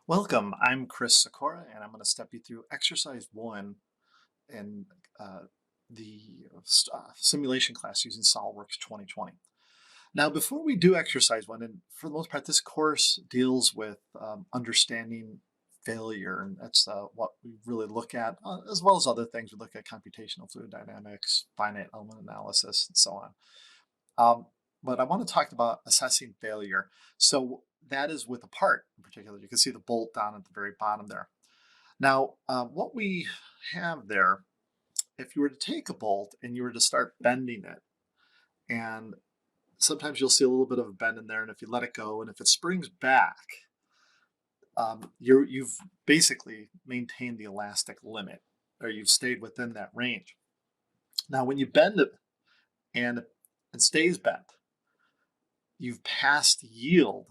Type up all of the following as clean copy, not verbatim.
Welcome, I'm Chris Sikora, and I'm going to step you through exercise one in uh, the simulation class using SolidWorks 2020. Now, before we do exercise one, and for the most part, this course deals with understanding failure, and that's what we really look at, as well as other things. We look at computational fluid dynamics, finite element analysis, and so on. Um, but I want to talk about assessing failure. So that is with a part in particular. You can see the bolt down at the very bottom there. Now, what we have there, if you were to take a bolt and you were to start bending it, and sometimes you'll see a little bit of a bend in there, and if you let it go, and if it springs back, you've basically maintained the elastic limit, or you've stayed within that range. Now, when you bend it and it stays bent, you've passed yield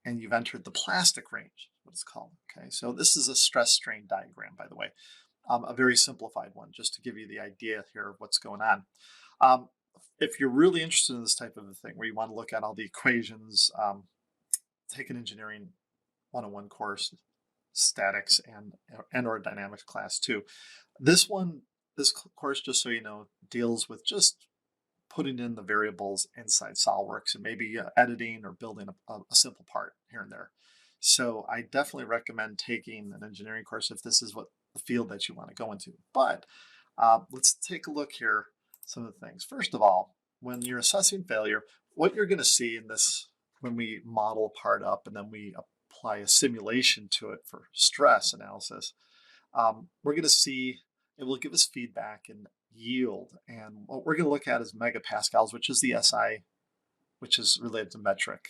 and you've entered the plastic range, what it's called. Okay, so this is a stress strain diagram, by the way, a very simplified one, just to give you the idea here of what's going on. Um, if you're really interested in this type of a thing, where you want to look at all the equations, take an engineering 101 course, statics and or dynamics class too. This course, just so you know, deals with just putting in the variables inside SolidWorks and maybe editing or building a simple part here and there. So I definitely recommend taking an engineering course if this is what the field that you want to go into. But let's take a look here, some of the things. First of all, when you're assessing failure, what you're going to see in this, when we model a part up and then we apply a simulation to it for stress analysis, we're going to see it will give us feedback and yield. And what we're going to look at is megapascals, which is the SI, which is related to metric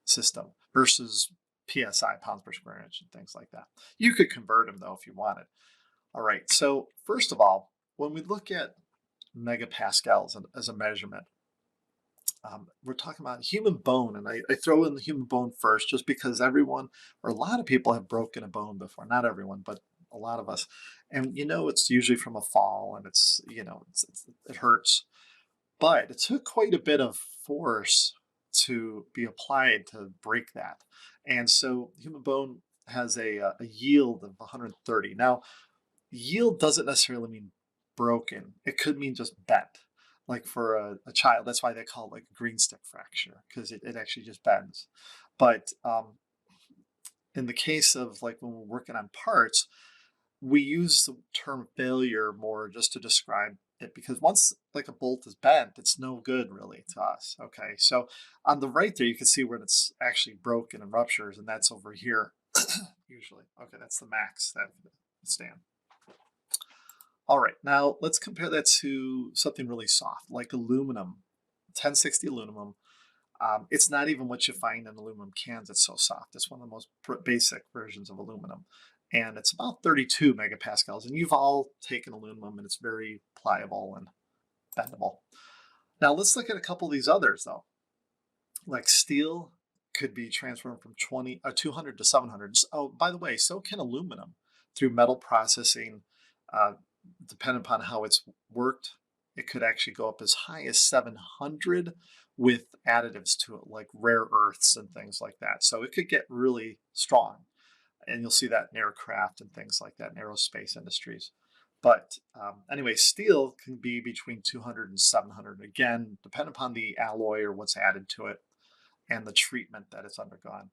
system, versus PSI, pounds per square inch, and things like that. You could convert them though if you wanted. All right, so first of all, when we look at megapascals as a measurement, we're talking about human bone, and I throw in the human bone first just because everyone, or a lot of people, have broken a bone before. Not everyone, but a lot of us. And it's usually from a fall, and it hurts. But it took quite a bit of force to be applied to break that. And so human bone has a yield of 130. Now, yield doesn't necessarily mean broken. It could mean just bent. Like for a child, that's why they call it like a green stick fracture, because it actually just bends. But in the case of like when we're working on parts, we use the term failure more just to describe it, because once like a bolt is bent, it's no good really to us. Okay, so on the right there, you can see where it's actually broken and ruptures, and that's over here usually. Okay, that's the max that would stand. All right, now let's compare that to something really soft like aluminum, 1060 aluminum. It's not even what you find in aluminum cans. It's so soft. It's one of the most basic versions of aluminum. And it's about 32 megapascals. And you've all taken aluminum, and it's very pliable and bendable. Now let's look at a couple of these others though. Like steel could be transformed from 200 to 700. Oh, by the way, so can aluminum through metal processing. Uh, Depending upon how it's worked, it could actually go up as high as 700 with additives to it, like rare earths and things like that. So it could get really strong. And you'll see that in aircraft and things like that in aerospace industries. But anyway, steel can be between 200 and 700. Again, depending upon the alloy or what's added to it and the treatment that it's undergone.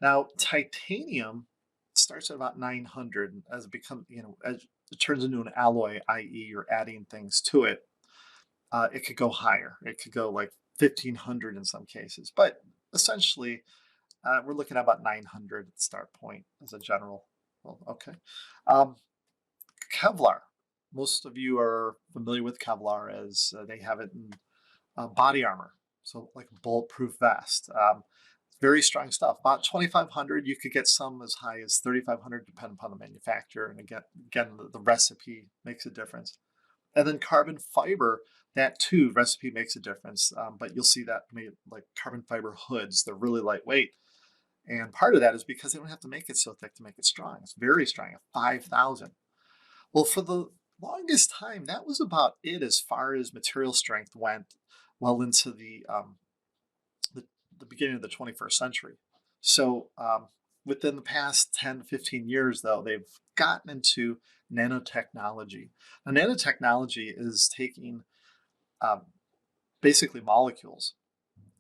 Now, titanium starts at about 900 as it becomes, as it turns into an alloy, i.e. you're adding things to it. It could go higher. It could go like 1500 in some cases. But essentially, we're looking at about 900 at the start point as a general. Well, okay. Um, Kevlar. Most of you are familiar with Kevlar as they have it in body armor. So like a bulletproof vest. Very strong stuff. About 2,500. You could get some as high as 3,500, depending upon the manufacturer. And again, the recipe makes a difference. And then carbon fiber, that too, recipe makes a difference. But you'll see that made like carbon fiber hoods. They're really lightweight. And part of that is because they don't have to make it so thick to make it strong. It's very strong at 5,000. Well, for the longest time, that was about it as far as material strength went well into the beginning of the 21st century. So within the past 10 to 15 years, though, they've gotten into nanotechnology. Now, nanotechnology is taking um, basically molecules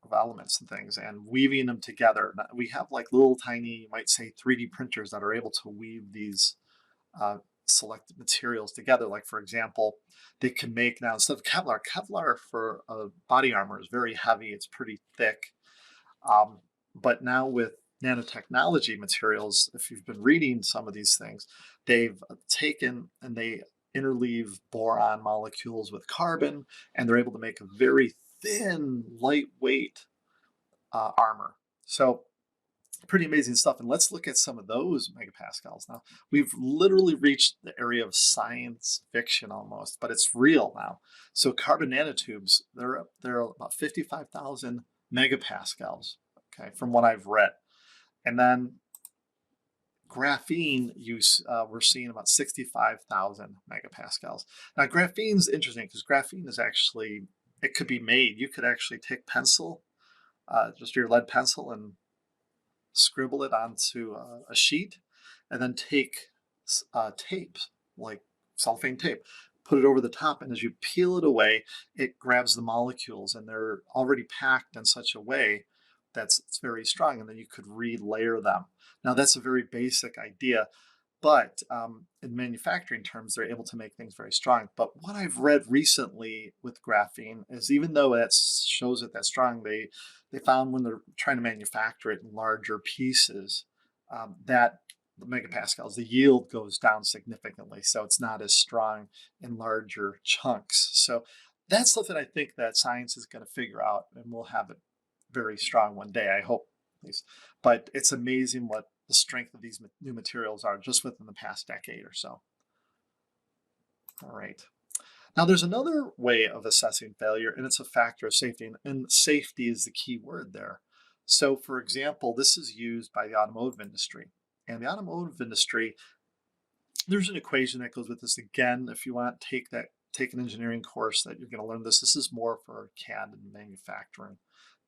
of elements and things and weaving them together. We have like little tiny, you might say, 3D printers that are able to weave these uh, selected materials together. Like, for example, they can make now, instead of Kevlar for body armor is very heavy, it's pretty thick. But now with nanotechnology materials, if you've been reading some of these things, they've taken and they interleave boron molecules with carbon, and they're able to make a very thin, lightweight armor. So pretty amazing stuff. And let's look at some of those megapascals now. We've literally reached the area of science fiction almost, but it's real now. So carbon nanotubes, they're about 55,000 megapascals, okay, from what I've read. And then graphene use, we're seeing about 65,000 megapascals. Now graphene's interesting because graphene is actually, it could be made. You could actually take pencil, just your lead pencil, and scribble it onto a sheet, and then take tape, like cellophane tape, put it over the top, and as you peel it away, it grabs the molecules, and they're already packed in such a way that's it's very strong, and then you could relayer them. Now that's a very basic idea, but in manufacturing terms, they're able to make things very strong. But what I've read recently with graphene is even though that shows it that strong, they found when they're trying to manufacture it in larger pieces, that the megapascals, the yield goes down significantly. So it's not as strong in larger chunks. So that's something I think that science is going to figure out, and we'll have it very strong one day, I hope, at least. But it's amazing what the strength of these new materials are just within the past decade or so. All right. Now there's another way of assessing failure, and it's a factor of safety, and safety is the key word there. So for example, this is used by the automotive industry. And the automotive industry, there's an equation that goes with this. Again, if you want, take an engineering course that you're going to learn this. This is more for CAD and manufacturing.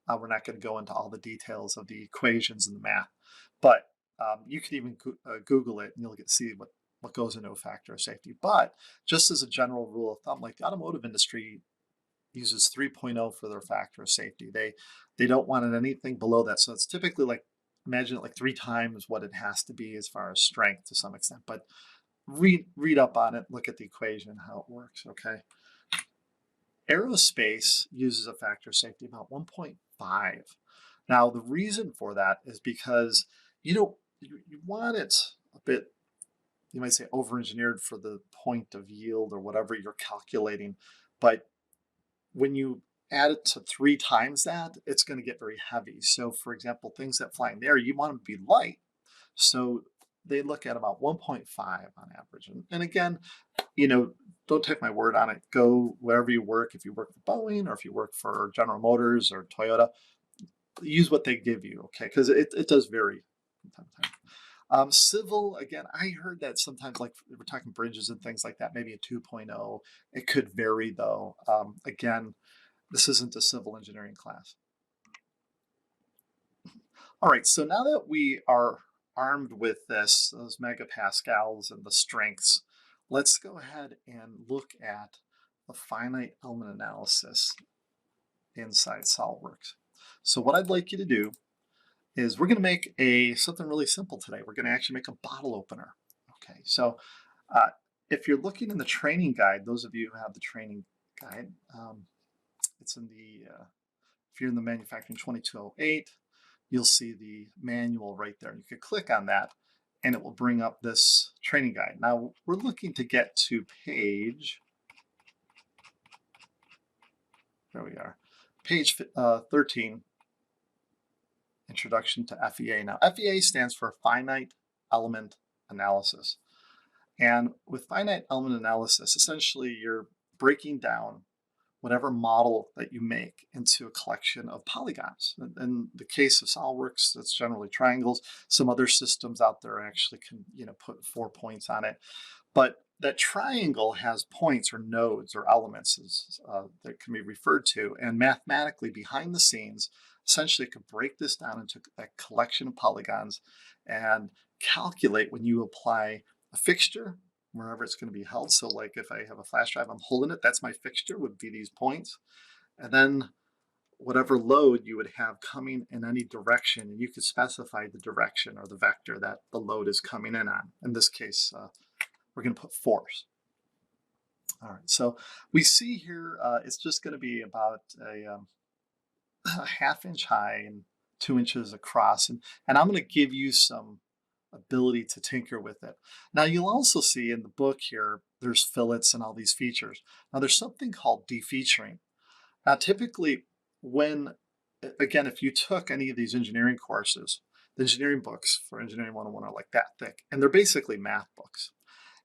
We're not going to go into all the details of the equations and the math, but you can even Google it and you'll get to see what goes into a factor of safety. But just as a general rule of thumb, like the automotive industry uses 3.0 for their factor of safety. They don't want anything below that. So it's typically like, imagine it like 3 times what it has to be as far as strength to some extent. But read up on it, look at the equation, how it works, okay? Aerospace uses a factor of safety about 1.5. Now, the reason for that is because you want it a bit, you might say, over-engineered for the point of yield or whatever you're calculating. But when you add it to 3 times that, it's going to get very heavy. So, for example, things that fly in the air, you want them to be light. So they look at about 1.5 on average. And again, don't take my word on it. Go wherever you work. If you work for Boeing or if you work for General Motors or Toyota, use what they give you, okay? Because it does vary from time to time. Civil, again, I heard that sometimes, like we're talking bridges and things like that, maybe a 2.0. It could vary though. Again, this isn't a civil engineering class. All right, so now that we are armed with those megapascals and the strengths, let's go ahead and look at the finite element analysis inside SolidWorks. So what I'd like you to do is we're going to make something really simple today. We're going to actually make a bottle opener. Okay, so if you're looking in the training guide, those of you who have the training guide, it's in the, if you're in the manufacturing 2208, you'll see the manual right there. You could click on that and it will bring up this training guide. Now we're looking to get to page, there we are, page 13, Introduction to FEA. Now FEA stands for Finite Element Analysis. And with finite element analysis, essentially you're breaking down whatever model that you make into a collection of polygons. In the case of SolidWorks, that's generally triangles. Some other systems out there actually can, put 4 points on it. But that triangle has points or nodes or elements that can be referred to. And mathematically, behind the scenes, Essentially, it could break this down into a collection of polygons and calculate when you apply a fixture wherever it's going to be held. So like if I have a flash drive, I'm holding it, that's my fixture, would be these points. And then whatever load you would have coming in any direction, and you could specify the direction or the vector that the load is coming in on. In this case, we're going to put force. All right, so we see here it's just going to be about a ½ inch high and 2 inches across, and I'm going to give you some ability to tinker with it. Now you'll also see in the book here, there's fillets and all these features. Now there's something called defeaturing. Now typically when, again, if you took any of these engineering courses, the engineering books for Engineering 101 are like that thick, and they're basically math books.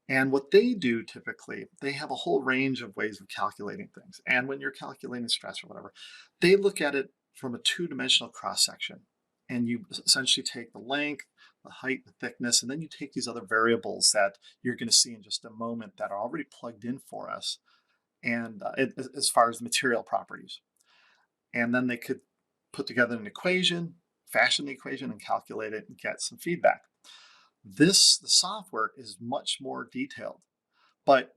And what they do typically, they have a whole range of ways of calculating things. And when you're calculating stress or whatever, they look at it from a two-dimensional cross-section. And you essentially take the length, the height, the thickness, and then you take these other variables that you're going to see in just a moment that are already plugged in for us, and as far as material properties. And then they could put together an equation, fashion the equation, and calculate it and get some feedback. The software is much more detailed, but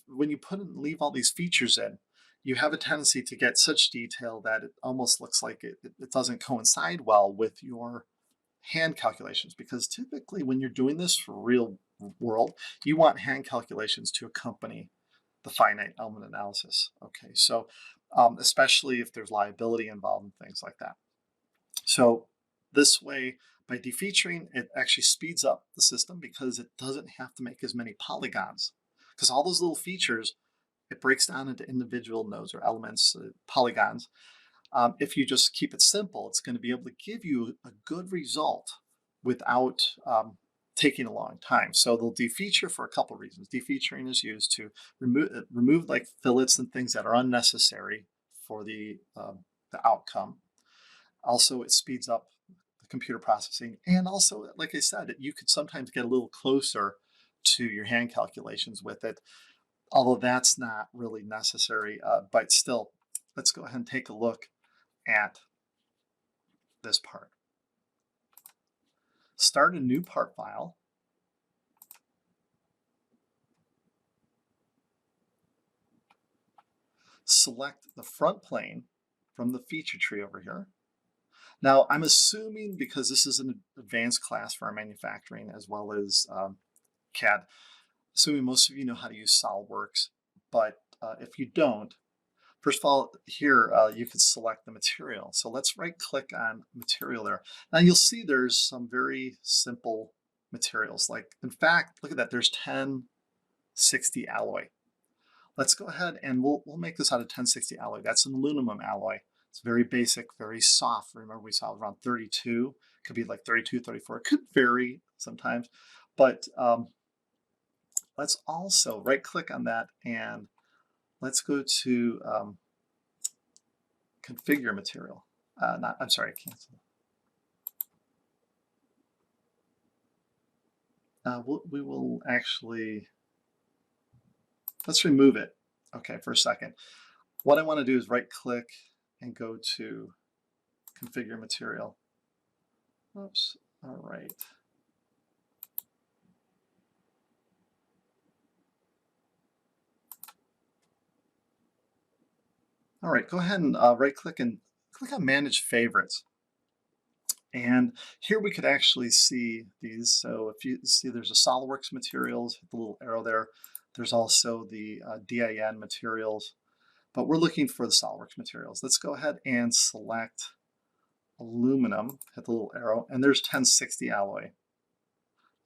when you leave all these features in, you have a tendency to get such detail that it almost looks like it doesn't coincide well with your hand calculations, because typically when you're doing this for real world, you want hand calculations to accompany the finite element analysis. Okay, so especially if there's liability involved and things like that. So this way, by defeaturing, it actually speeds up the system because it doesn't have to make as many polygons. Because all those little features, it breaks down into individual nodes or elements, polygons. If you just keep it simple, it's going to be able to give you a good result without taking a long time. So they'll defeature for a couple of reasons. Defeaturing is used to remove like fillets and things that are unnecessary for the outcome. Also, it speeds up the computer processing. And also, like I said, you could sometimes get a little closer to your hand calculations with it, although that's not really necessary. But still, let's go ahead and take a look at this part. Start a new part file. Select the front plane from the feature tree over here. Now, I'm assuming, because this is an advanced class for our manufacturing as well as CAD, assuming most of you know how to use SolidWorks, but if you don't, first of all, here you can select the material. So let's right-click on material there. Now you'll see there's some very simple materials. Like, in fact, look at that, there's 1060 alloy. Let's go ahead and we'll make this out of 1060 alloy. That's an aluminum alloy. It's very basic, very soft. Remember, we saw around 32. It could be like 32, 34. It could vary sometimes. But let's also right-click on that and let's go to configure material. I'm sorry, cancel. We will actually, let's remove it. Okay, for a second. What I want to do is right-click and go to configure material. Oops, all right. All right, go ahead and right-click and click on Manage Favorites. And here we could actually see these. So if you see there's a SolidWorks materials, hit the little arrow there. There's also the DIN materials, but we're looking for the SolidWorks materials. Let's go ahead and select aluminum, hit the little arrow, and there's 1060 alloy.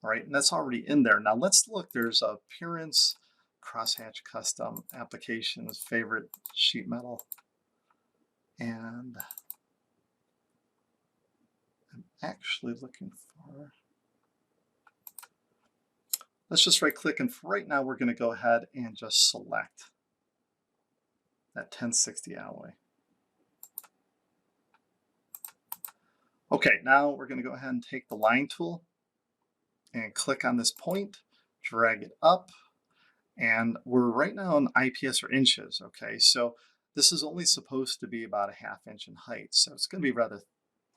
All right, and that's already in there. Now let's look, there's appearance, crosshatch custom, applications, favorite sheet metal, and I'm actually looking for, let's just right click, and for right now we're going to go ahead and just select that 1060 alloy. Okay, now we're going to go ahead and take the line tool and click on this point, drag it up, and we're right now in IPS or inches. Okay, so This is only supposed to be about a 1/2 inch in height, so it's going to be rather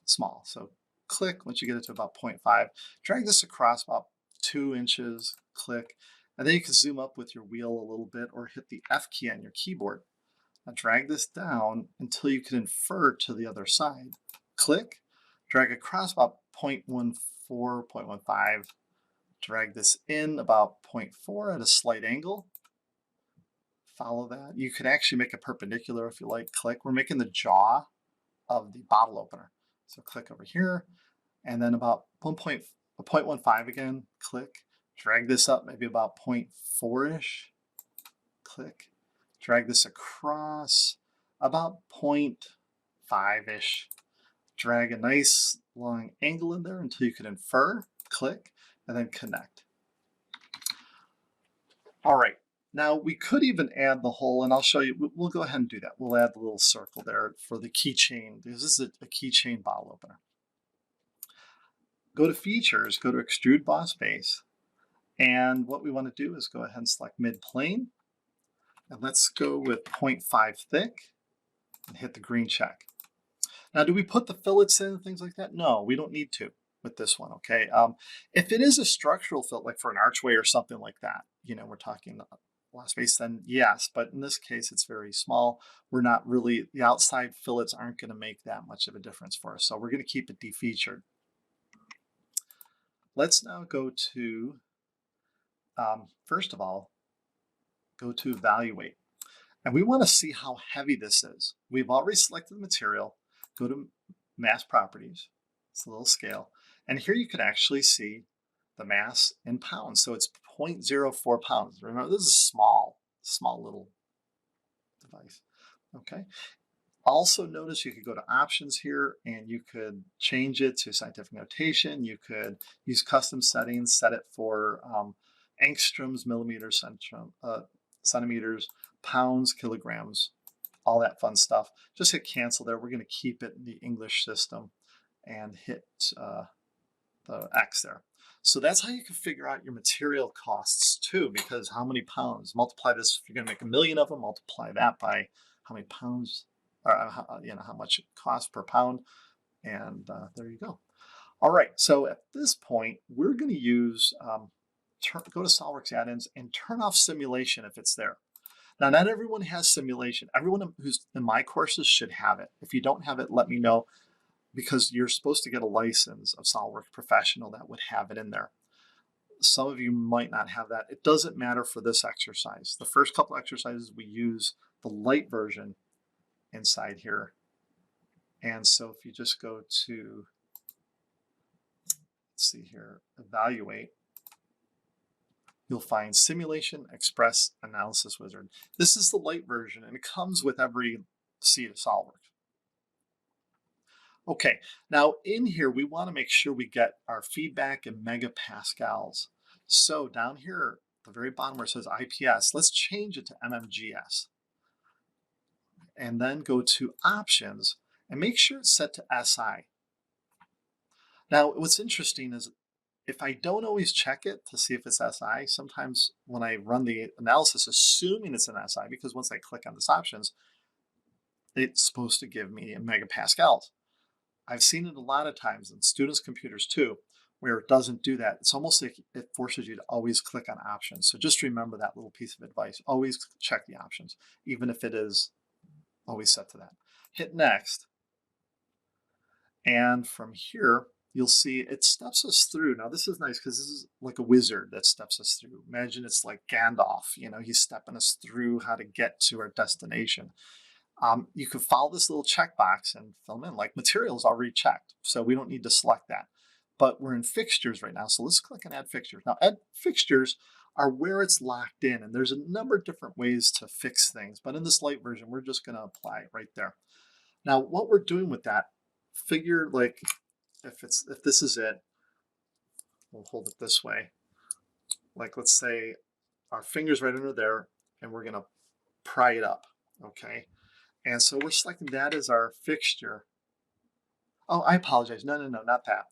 small. So click once you get it to about 0.5. Drag this across about 2 inches, click, and then you can zoom up with your wheel a little bit or hit the F key on your keyboard. Now drag this down until you can infer to the other side. Click, drag across about 0.14, 0.15, drag this in about 0.4 at a slight angle. Follow that. You can actually make it perpendicular if you like. Click. We're making the jaw of the bottle opener. So click over here, and then about 0.15 again, click. Drag this up maybe about 0.4-ish, click. Drag this across about 0.5-ish. Drag a nice long angle in there until you can infer, click, and then connect. All right, now we could even add the hole, and I'll show you, we'll go ahead and do that. We'll add the little circle there for the keychain, because this is a keychain bottle opener. Go to Features, go to Extrude Boss Base, and what we want to do is go ahead and select mid-plane, and let's go with 0.5 thick, and hit the green check. Now, do we put the fillets in and things like that? No, we don't need to with this one, okay? If it is a structural fillet, like for an archway or something like that, we're talking a lot of space, then yes, but in this case, it's very small. We're not really, the outside fillets aren't going to make that much of a difference for us, so we're going to keep it defeatured. Let's now go to, first of all, go to Evaluate. And we want to see how heavy this is. We've already selected the material. Go to Mass Properties. It's a little scale. And here you can actually see the mass in pounds. So it's 0.04 pounds. Remember, this is small little device. Okay. Also notice you could go to options here and you could change it to scientific notation. You could use custom settings, set it for angstroms, millimeters, centimeters, pounds, kilograms, all that fun stuff. Just hit cancel there. We're going to keep it in the English system and hit the X there. So that's how you can figure out your material costs too, because how many pounds? Multiply this, if you're going to make 1 million of them, multiply that by how many pounds, or how much it costs per pound, and there you go. All right, so at this point, we're going to use, go to SolidWorks add-ins and turn off simulation if it's there. Now, not everyone has simulation. Everyone who's in my courses should have it. If you don't have it, let me know, because you're supposed to get a license of SolidWorks Professional that would have it in there. Some of you might not have that. It doesn't matter for this exercise. The first couple exercises, we use the light version inside here. And so if you just go to, let's see here, Evaluate, you'll find Simulation Express Analysis Wizard. This is the light version, and it comes with every seat of SolidWorks. Okay, now in here, we want to make sure we get our feedback in megapascals. So down here, at the very bottom where it says IPS, let's change it to MMGS. And then go to Options and make sure it's set to SI. Now, what's interesting is if I don't always check it to see if it's SI, sometimes when I run the analysis, assuming it's an SI, because once I click on this options, it's supposed to give me in megapascals. I've seen it a lot of times in students' computers too, where it doesn't do that. It's almost like it forces you to always click on options. So just remember that little piece of advice. Always check the options, even if it is always set to that. Hit next. And from here, you'll see it steps us through. Now this is nice because this is like a wizard that steps us through. Imagine it's like Gandalf, he's stepping us through how to get to our destination. You can follow this little checkbox and fill them in, like materials already checked. So we don't need to select that. But we're in fixtures right now. So let's click on add fixtures. Now add fixtures are where it's locked in. And there's a number of different ways to fix things. But in this light version, we're just going to apply it right there. Now what we're doing with that, figure like if this is it, we'll hold it this way. Like let's say our finger's right under there and we're going to pry it up, okay? And so we're selecting that as our fixture. Oh, I apologize. No, not that.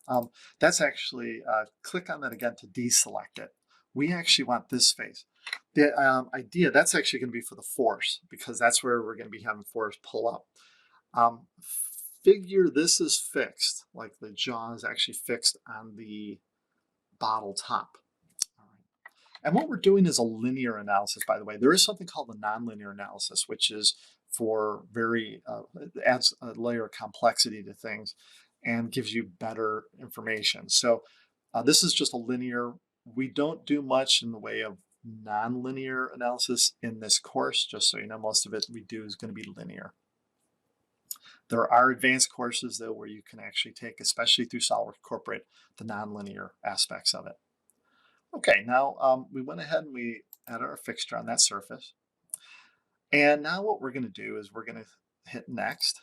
That's actually, click on that again to deselect it. We actually want this face. The idea, that's actually going to be for the force, because that's where we're going to be having force pull up. Um, Figure this is fixed, like the jaw is actually fixed on the bottle top. All right. And what we're doing is a linear analysis, by the way. There is something called the nonlinear analysis, which is for it adds a layer of complexity to things and gives you better information. So this is just a linear. We don't do much in the way of nonlinear analysis in this course, just so you know. Most of it we do is going to be linear. There are advanced courses, though, where you can actually take, especially through SolidWorks Corporate, the nonlinear aspects of it. Okay, now we went ahead and we added our fixture on that surface. And now what we're going to do is we're going to hit next.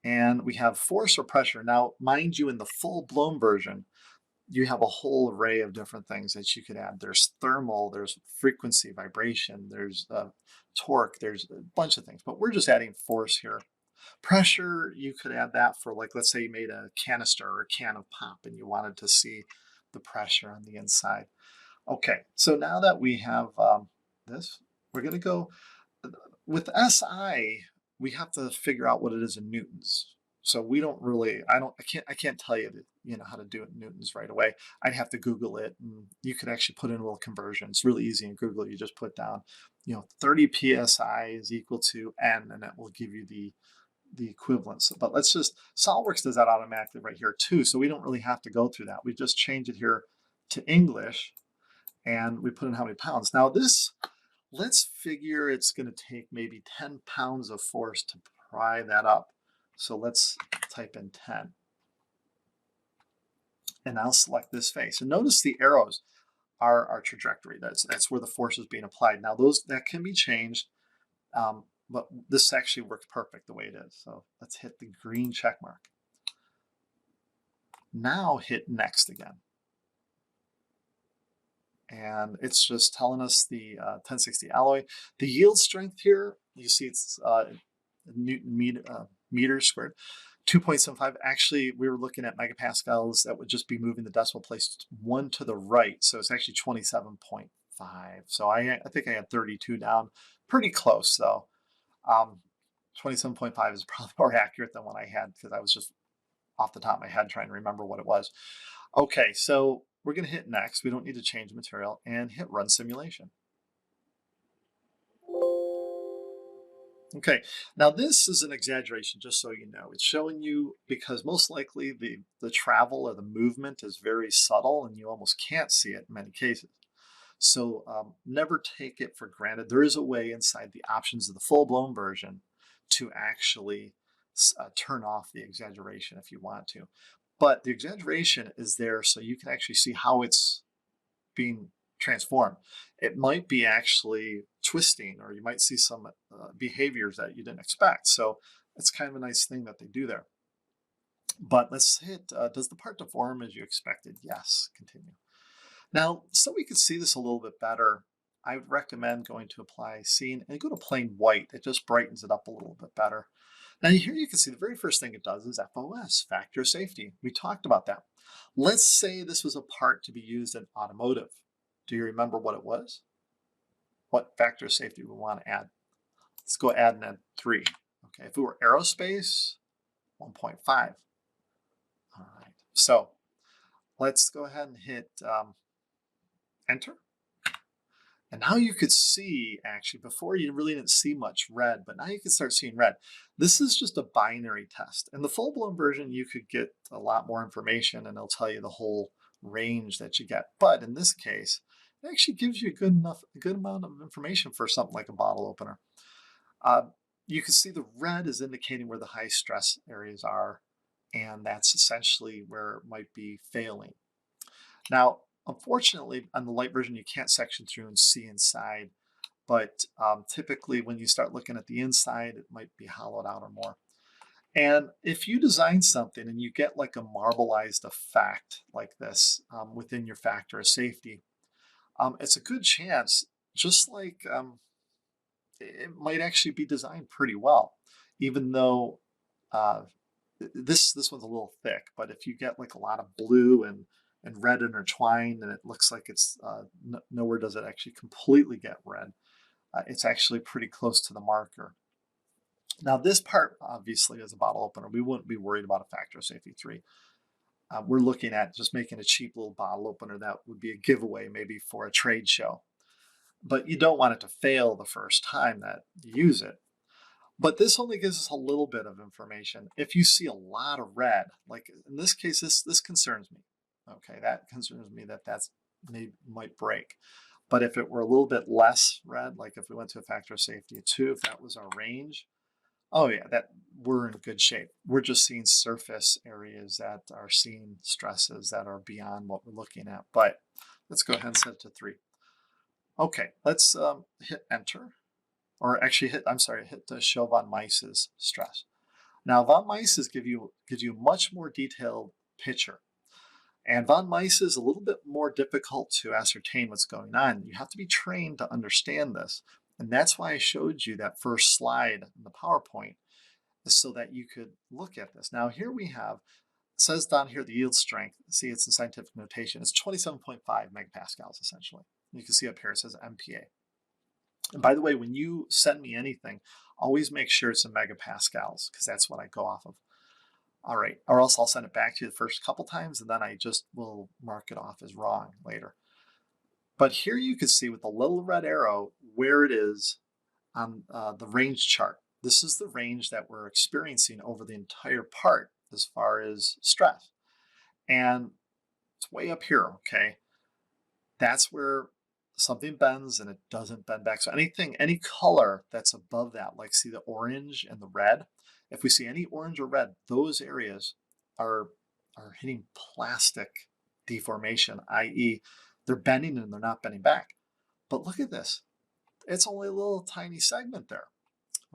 And we have force or pressure. Now, mind you, in the full-blown version, you have a whole array of different things that you could add. There's thermal, there's frequency, vibration, there's torque, there's a bunch of things. But we're just adding force here. Pressure, you could add that for, like, let's say you made a canister or a can of pop and you wanted to see the pressure on the inside. Okay, so now that we have this, we're going to go with SI. We have to figure out what it is in newtons. So we don't really, I can't tell you, how to do it in newtons right away. I'd have to Google it, and you could actually put in a little conversion. It's really easy in Google. You just put down, 30 psi is equal to N, and that will give you the equivalence. But let's just, SolidWorks does that automatically right here too, so we don't really have to go through that. We just change it here to English, and we put in how many pounds. Now this, let's figure it's going to take maybe 10 pounds of force to pry that up. So let's type in 10. And I'll select this face. And notice the arrows are our trajectory. That's where the force is being applied. Now that can be changed, but this actually works perfect the way it is. So let's hit the green check mark. Now hit next again. And it's just telling us the 1060 alloy. The yield strength here, you see it's Newton meters squared, 2.75. Actually, we were looking at megapascals. That would just be moving the decimal place one to the right. So it's actually 27.5. So I think I had 32 down. Pretty close, though. 27.5 is probably more accurate than what I had, because I was just off the top of my head trying to remember what it was. Okay, so we're going to hit next. We don't need to change material, and hit run simulation. Okay, now this is an exaggeration, just so you know. It's showing you, because most likely the travel or the movement is very subtle and you almost can't see it in many cases. So never take it for granted. There is a way inside the options of the full-blown version to actually turn off the exaggeration if you want to. But the exaggeration is there so you can actually see how it's being transformed. It might be actually twisting, or you might see some behaviors that you didn't expect. So it's kind of a nice thing that they do there. But let's hit, does the part deform as you expected? Yes, continue. Now, so we can see this a little bit better, I would recommend going to apply scene and go to plain white. It just brightens it up a little bit better. Now here you can see the very first thing it does is FOS, factor of safety. We talked about that. Let's say this was a part to be used in automotive. Do you remember what it was? What factor of safety we want to add? Let's go add and add 3. Okay, if it were aerospace, 1.5. All right, so let's go ahead and hit enter. And now you could see, actually, before you really didn't see much red, but now you can start seeing red. This is just a binary test. In the full-blown version, you could get a lot more information, and it'll tell you the whole range that you get. But in this case, it actually gives you a good amount of information for something like a bottle opener. You can see the red is indicating where the high stress areas are, and that's essentially where it might be failing. Now, unfortunately, on the light version, you can't section through and see inside, but typically when you start looking at the inside, it might be hollowed out or more. And if you design something and you get like a marbleized effect like this within your factor of safety, it's a good chance, just like it might actually be designed pretty well, even though, this one's a little thick. But if you get like a lot of blue and, and red intertwined, and it looks like it's nowhere does it actually completely get red. It's actually pretty close to the marker. Now this part obviously is a bottle opener. We wouldn't be worried about a factor of safety 3. We're looking at just making a cheap little bottle opener that would be a giveaway maybe for a trade show. But you don't want it to fail the first time that you use it. But this only gives us a little bit of information. If you see a lot of red, like in this case, this concerns me. Okay, that concerns me that might break. But if it were a little bit less red, like if we went to a factor of safety of 2, if that was our range, oh yeah, that we're in good shape. We're just seeing surface areas that are seeing stresses that are beyond what we're looking at. But let's go ahead and set it to 3. Okay, let's hit enter, or actually hit the show von Mises stress. Now von Mises gives you a much more detailed picture. And von Mises is a little bit more difficult to ascertain what's going on. You have to be trained to understand this. And that's why I showed you that first slide in the PowerPoint, is so that you could look at this. Now here we have, it says down here the yield strength, see it's in scientific notation, it's 27.5 megapascals essentially. You can see up here it says MPa. And by the way, when you send me anything, always make sure it's in megapascals, because that's what I go off of. All right, or else I'll send it back to you the first couple times, and then I just will mark it off as wrong later. But here you can see with the little red arrow where it is on the range chart. This is the range that we're experiencing over the entire part as far as stress. And it's way up here, okay? That's where something bends and it doesn't bend back. So any color that's above that, like see the orange and the red, if we see any orange or red, those areas are hitting plastic deformation, i.e. they're bending and they're not bending back. But look at this. It's only a little tiny segment there,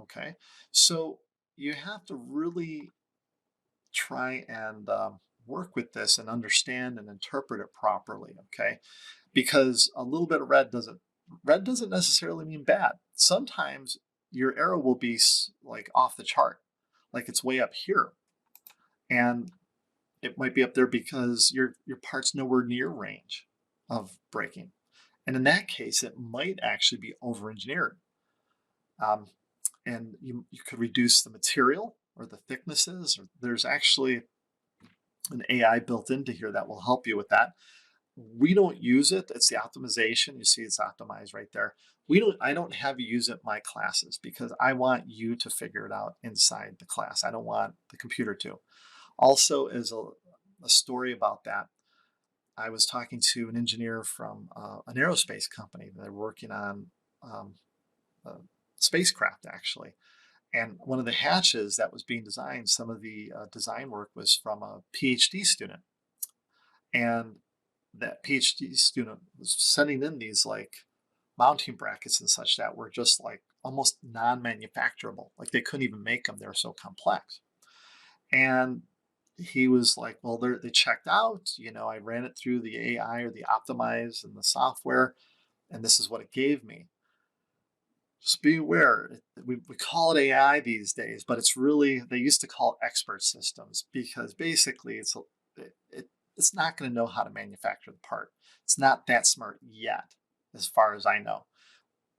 okay? So you have to really try and work with this and understand and interpret it properly, okay? Because a little bit of red doesn't necessarily mean bad. Sometimes your arrow will be like off the chart, like it's way up here, and it might be up there because your part's nowhere near range of breaking. And in that case, it might actually be over-engineered. And you could reduce the material or the thicknesses. Or there's actually an AI built into here that will help you with that. We don't use it. It's the optimization. You see it's optimized right there. I don't have you use it in my classes because I want you to figure it out inside the class. I don't want the computer to. Also, as a story about that, I was talking to an engineer from an aerospace company. They're working on a spacecraft, actually. And one of the hatches that was being designed, some of the design work was from a PhD student. And that PhD student was sending in these like mounting brackets and such that were just like almost non-manufacturable. Like they couldn't even make them. They were so complex. And he was like, well, they checked out, I ran it through the AI or the optimize and the software, and this is what it gave me. Just be aware, we call it AI these days, but it's really, they used to call it expert systems because basically it's not going to know how to manufacture the part. It's not that smart yet, as far as I know.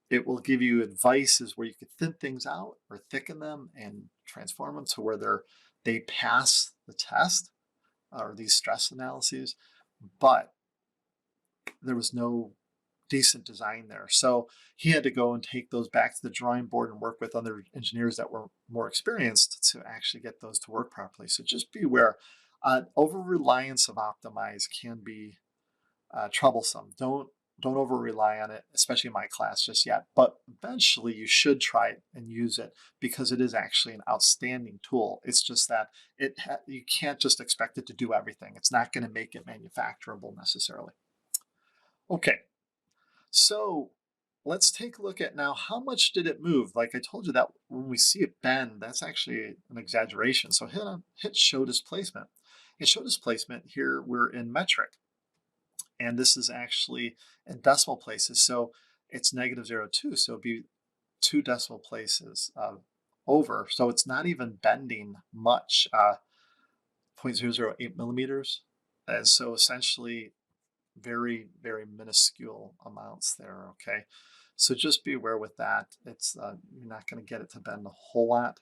It will give you advices where you could thin things out or thicken them and transform them to where they pass the test or these stress analyses, but there was no decent design there. So he had to go and take those back to the drawing board and work with other engineers that were more experienced to actually get those to work properly. So just be aware, over-reliance of Optimize can be troublesome. Don't over rely on it, especially in my class just yet, but eventually you should try it and use it because it is actually an outstanding tool. It's just that you can't just expect it to do everything. It's not going to make it manufacturable necessarily. Okay, so let's take a look at now how much did it move. Like I told you that when we see it bend, that's actually an exaggeration. So hit show displacement. In show displacement here, we're in metric. And this is actually in decimal places. So it's -0.02. So it'd be 2 decimal places over. So it's not even bending much, 0.008 millimeters. And so essentially very, very minuscule amounts there, okay? So just be aware with that. It's you're not going to get it to bend a whole lot,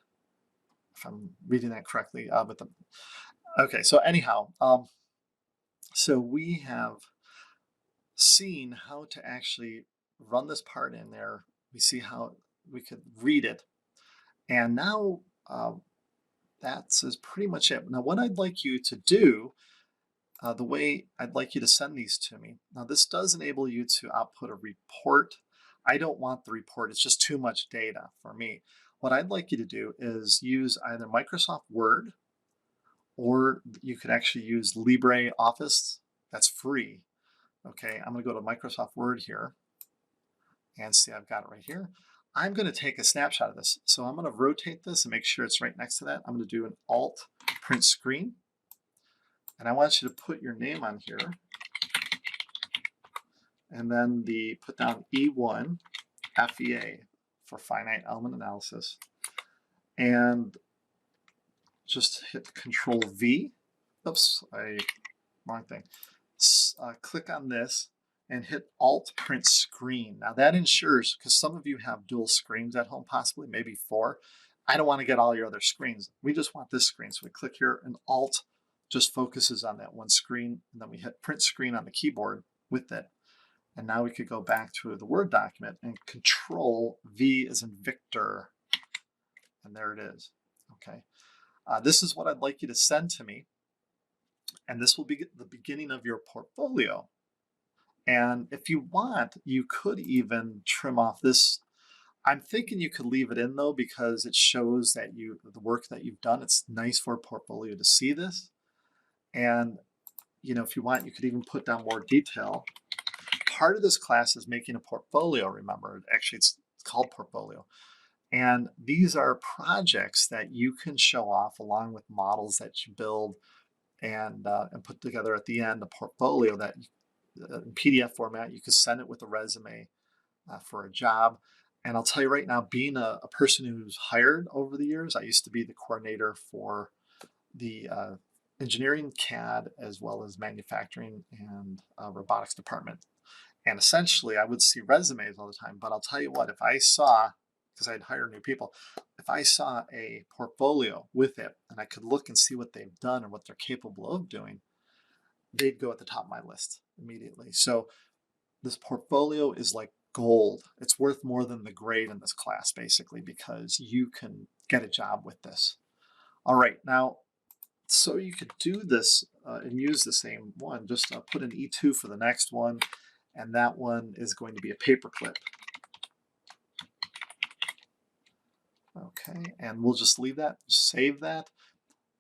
if I'm reading that correctly. Okay, so anyhow, so we have seen how to actually run this part in there. We see how we could read it. And now that's is pretty much it. Now, what I'd like you to do, the way I'd like you to send these to me. Now, this does enable you to output a report. I don't want the report. It's just too much data for me. What I'd like you to do is use either Microsoft Word, or you could actually use LibreOffice. That's free. Okay, I'm going to go to Microsoft Word here and see I've got it right here. I'm going to take a snapshot of this. So I'm going to rotate this and make sure it's right next to that. I'm going to do an Alt print screen. And I want you to put your name on here. And then put down E1 FEA for finite element analysis. And just hit Control V. Oops, wrong thing. Click on this and hit Alt Print Screen. Now that ensures, because some of you have dual screens at home, possibly, maybe 4. I don't want to get all your other screens. We just want this screen. So we click here, and Alt just focuses on that one screen, and then we hit Print Screen on the keyboard with it. And now we could go back to the Word document and Control V as in Victor. And there it is. Okay. This is what I'd like you to send to me. And this will be the beginning of your portfolio. And if you want, you could even trim off this. I'm thinking you could leave it in though, because it shows that the work that you've done. It's nice for a portfolio to see this. And if you want, you could even put down more detail. Part of this class is making a portfolio, remember. Actually, it's called portfolio. And these are projects that you can show off along with models that you build and put together at the end, a portfolio that in PDF format. You could send it with a resume for a job. And I'll tell you right now, being a person who's hired over the years, I used to be the coordinator for the engineering, CAD, as well as manufacturing and robotics department. And essentially, I would see resumes all the time. But I'll tell you what, if I saw, because I'd hire new people, if I saw a portfolio with it and I could look and see what they've done and what they're capable of doing, they'd go at the top of my list immediately. So this portfolio is like gold. It's worth more than the grade in this class, basically, because you can get a job with this. All right, now, so you could do this and use the same one. Just put an E2 for the next one, and that one is going to be a paperclip. Okay, and we'll just leave that, save that,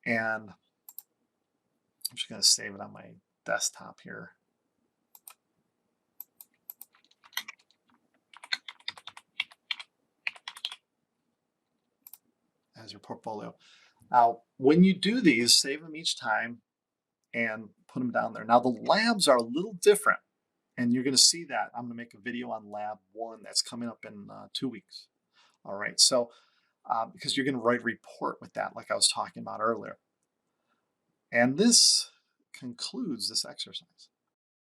and I'm just going to save it on my desktop here. As your portfolio. Now, when you do these, save them each time and put them down there. Now, the labs are a little different, and you're going to see that. I'm going to make a video on lab 1 that's coming up in 2 weeks. All right, so because you're going to write a report with that, like I was talking about earlier. And this concludes this exercise.